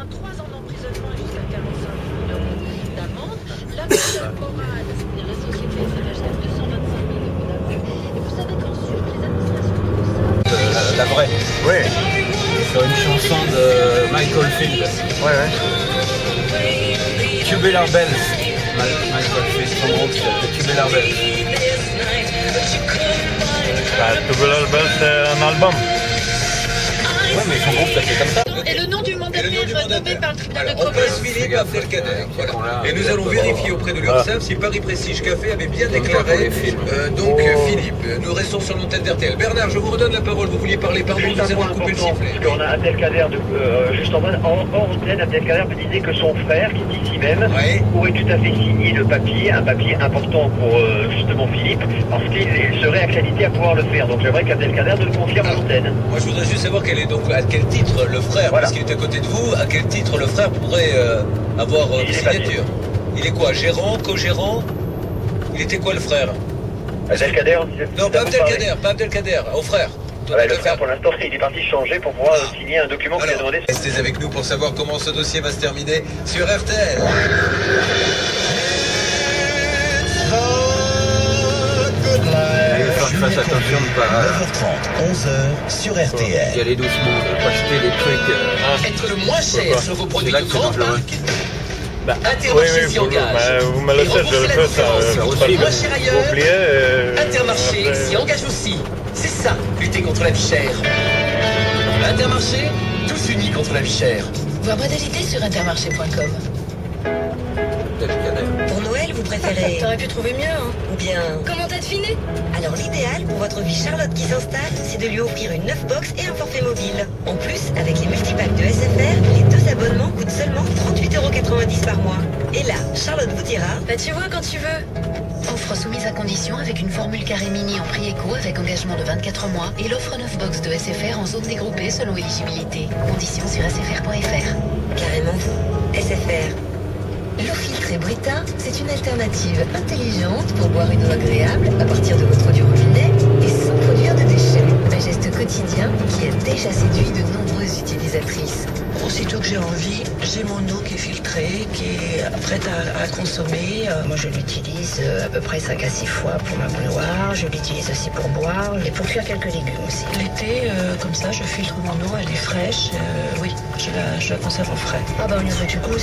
3 ans d'emprisonnement et jusqu'à 45 000 euros d'amende. La personne morale, c'est-à-dire la société, s'est acheté 225 000 euros d'amende. Et vous savez qu'ensuite, les administrations de La vraie. Oui. Sur une chanson de Michael Field. Ouais. Tubular Bells. Michael Field, son groupe s'appelle Tubular Bells. Bah, Tubular Bells, c'est un album. Ouais, mais son groupe s'appelle comme ça. Et le nom du mandataire nommé par le tribunal de On passe commerce. Philippe Abdelkader. Voilà. Et nous allons vérifier auprès de l'URSSAF si Paris Prestige Café avait bien déclaré Philippe. Nous restons sur l'antenne d'RTL. Bernard, je vous redonne la parole. Vous vouliez parler, pardon, nous allons couper le sifflet. Parce qu'on a Abdelkader juste en bas, hors antenne, Abdelkader me disait que son frère, qui est ici même, aurait tout à fait signé le papier, un papier important pour justement Philippe, parce qu'il serait accrédité à pouvoir le faire. Donc j'aimerais qu'Abdelkader nous le confirme à l'antenne. Moi, je voudrais juste savoir à quel titre le frère, parce qu'il est à côté de vous, à quel titre le frère pourrait avoir une signature. Il est quoi, gérant, co-gérant? Il était quoi le frère? Abdelkader? Non, pas Abdelkader, au frère. Voilà, le frère, pour l'instant, il est parti changer pour pouvoir signer un document qu'il a demandé. Restez avec nous pour savoir comment ce dossier va se terminer sur RTL. Il faut que je fasse attention de ne pas 9h30, 11h sur RTL. y aller doucement, de ne pas acheter des trucs. Être le moins cher sur vos produits de grande marque. Intermarché s'y engage. Vous me laissez, je le fais, ça aussi. Moins cher ailleurs. Vous oubliez. Intermarché s'y engage aussi. C'est ça, lutter contre la vie chère. Intermarché, tous unis contre la vie chère. Voir modalité sur intermarché.com. Pour Noël, vous préférez... T'aurais pu trouver mieux, hein. Ou bien... Comment t'as deviné? Alors l'idéal pour votre vie Charlotte qui s'installe, c'est de lui offrir une 9 box et un forfait mobile. En plus, avec les multipacks de SFR, les 2 abonnements coûtent seulement 38,90 € par mois. Et là, Charlotte vous dira... Bah tu vois quand tu veux. Offre soumise à condition avec une formule carré mini en prix éco avec engagement de 24 mois et l'offre 9 box de SFR en zone dégroupée selon éligibilité. Conditions sur sfr.fr. Carrément vous, SFR. L'eau filtrée Brita, c'est une alternative intelligente pour boire une eau agréable à partir de votre eau du robinet et sans produire de déchets. Un geste quotidien qui a déjà séduit de nombreuses utilisatrices. Aussitôt que j'ai envie, j'ai mon eau qui est filtrée, qui est prête à consommer. Moi, je l'utilise à peu près 5 à 6 fois pour ma bouilloire. Je l'utilise aussi pour boire et pour cuire quelques légumes aussi. L'été, comme ça, je filtre mon eau, elle est fraîche. Oui, je la conserve en frais. Ah bah au niveau du goût,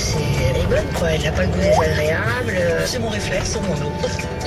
elle est bonne quoi. Elle n'a pas le goût désagréable. C'est mon réflexe sur mon eau.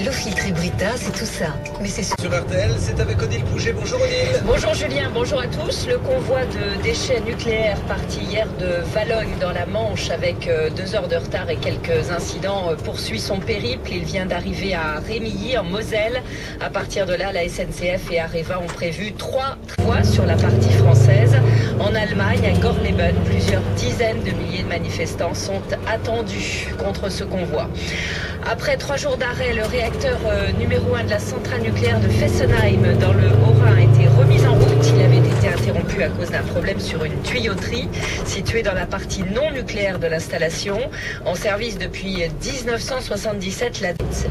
L'eau filtrée Brita, c'est tout ça. Mais c'est Sur RTL, c'est avec Odile Pouget. Bonjour Odile. Bonjour Julien, bonjour à tous. Le convoi de déchets nucléaires parti hier de Valognes dans la Manche avec 2 heures de retard et quelques incidents poursuit son périple. Il vient d'arriver à Rémilly en Moselle. À partir de là, la SNCF et Areva ont prévu 3 voies sur la partie française. En Allemagne, à Gorleben, plusieurs dizaines de milliers de manifestants sont attendus contre ce convoi. Après 3 jours d'arrêt, le réacteur numéro 1 de la centrale nucléaire de Fessenheim dans le Haut-Rhin a été remis en route. Il avait été interrompu à cause d'un problème sur une tuyauterie située dans la partie non nucléaire de l'installation. En service depuis 1977,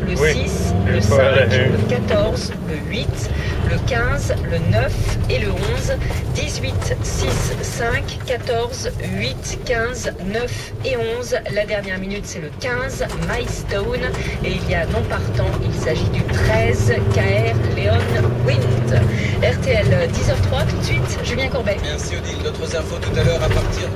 le 6, le 5, le 14, le 8, le 15, le 9 et le 11. 18, 6, 5, 14, 8, 15, 9 et 11. La dernière minute, c'est le 15, Milestone. Et il y a non partant, il s'agit du 13, KR Leon Wind. RTL 10h03, tout de suite, Julien Courbet. Merci Odile. D'autres infos tout à l'heure à partir